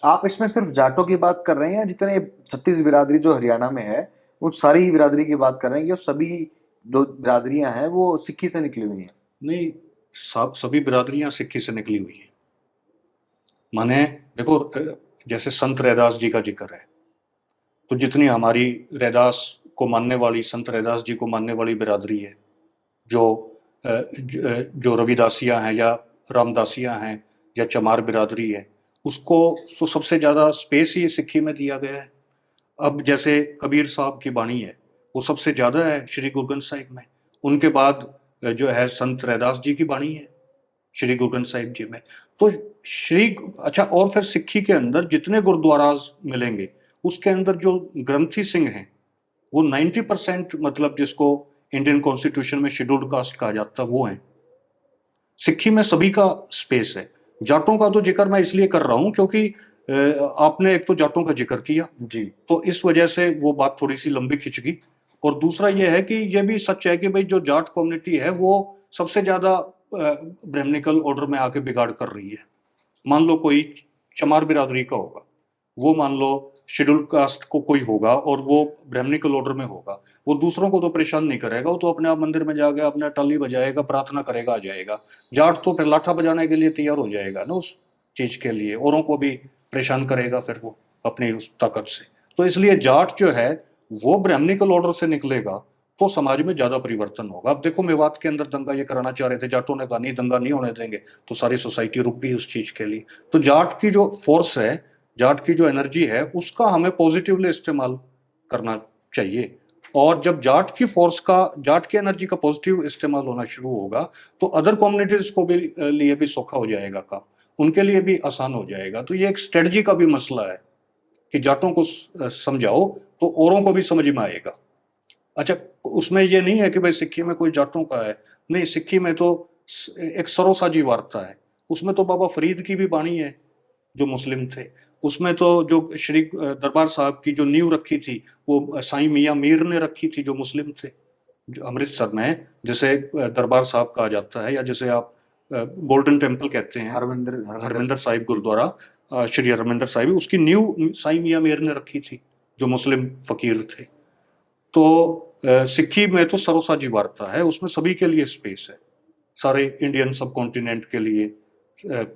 आप इसमें सिर्फ जाटों की बात कर रहे हैं या जितने 36 बिरादरी जो हरियाणा में है उन सारी ही बिरादरी की बात कर रहे हैं कि वो सभी जो बिरादरियां हैं वो सिक्की से निकली हुई हैं? नहीं, सब सभी बिरादरियां सिक्खी से निकली हुई हैं। माने देखो, जैसे संत रैदास जी का जिक्र है, तो जितनी हमारी रैदास को मानने वाली, संत रैदास जी को मानने वाली बिरादरी है, जो जो रविदासियां हैं या रामदासियां हैं या चमार बिरादरी है, उसको तो सबसे ज़्यादा स्पेस ही सिक्खी में दिया गया है। अब जैसे कबीर साहब की बाणी है, वो सबसे ज़्यादा है श्री गुरु ग्रंथ साहिब में। उनके बाद जो है संत रैदास जी की बाणी है श्री गुरु ग्रंथ साहिब जी में। तो श्री अच्छा, और फिर सिक्खी के अंदर जितने गुरुद्वाराज मिलेंगे, उसके अंदर जो ग्रंथी सिंह हैं वो 90% मतलब जिसको इंडियन कॉन्स्टिट्यूशन में शेड्यूल्ड कास्ट कहा जाता है वो है। सिक्खी में सभी का स्पेस है। जाटों का तो जिक्र मैं इसलिए कर रहा हूं क्योंकि आपने एक तो जाटों का जिक्र किया, जी। तो इस वजह से वो बात थोड़ी सी लंबी खिंच गई। और दूसरा ये है कि ये भी सच है कि भाई जो जाट कम्युनिटी है वो सबसे ज्यादा ब्राह्मणिकल ऑर्डर में आके बिगाड़ कर रही है। मान लो कोई चमार बिरादरी का होगा, वो मान लो शेड्यूल कास्ट को कोई होगा और वो ब्राह्मणिकल ऑर्डर में होगा, वो दूसरों को तो परेशान नहीं करेगा, वो तो अपने आप मंदिर में जाके अपना टाली बजाएगा, प्रार्थना करेगा, आ जाएगा। जाट तो फिर लाठा बजाने के लिए तैयार हो जाएगा ना उस चीज के लिए, औरों को भी परेशान करेगा फिर वो अपनी उस ताकत से। तो इसलिए जाट जो है वो ब्राह्मणिकल ऑर्डर से निकलेगा तो समाज में ज्यादा परिवर्तन होगा। अब देखो, मेवात के अंदर दंगा ये कराना चाह रहे थे, जाटों ने कहा नहीं, दंगा नहीं होने देंगे, तो सारी सोसाइटी रुक गई उस चीज के लिए। तो जाट की जो फोर्स है, जाट की जो एनर्जी है, उसका हमें पॉजिटिवली इस्तेमाल करना चाहिए। और जब जाट की फोर्स का, जाट की एनर्जी का पॉजिटिव इस्तेमाल होना शुरू होगा तो अदर कम्युनिटीज को भी लिए भी सौखा हो जाएगा काम, उनके लिए भी आसान हो जाएगा। तो ये एक स्ट्रेटजी का भी मसला है कि जाटों को समझाओ तो औरों को भी समझ में आएगा। अच्छा, उसमें ये नहीं है कि भाई सिक्की में कोई जाटों का है, नहीं, सिक्की में तो एक सरोसाजी वार्ता है। उसमें तो बाबा फरीद की भी बाणी है जो मुस्लिम थे। उसमें तो जो श्री दरबार साहब की जो नींव रखी थी वो साईं मियां मीर ने रखी थी जो मुस्लिम थे। जो अमृतसर में जिसे दरबार साहब कहा जाता है, या जिसे आप गोल्डन टेम्पल कहते हैं, हरमिंदर हरमिंदर हरमिंदर साहिब गुरुद्वारा, श्री हरमिंदर साहिब, उसकी नींव साईं मियां मीर ने रखी थी जो मुस्लिम फकीर थे। तो सिक्की में तो सरोसाजी वार्ता है, उसमें सभी के लिए स्पेस है, सारे इंडियन सब कॉन्टिनेंट के लिए।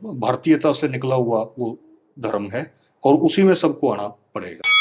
भारतीयता से निकला हुआ वो धर्म है और उसी में सबको आना पड़ेगा।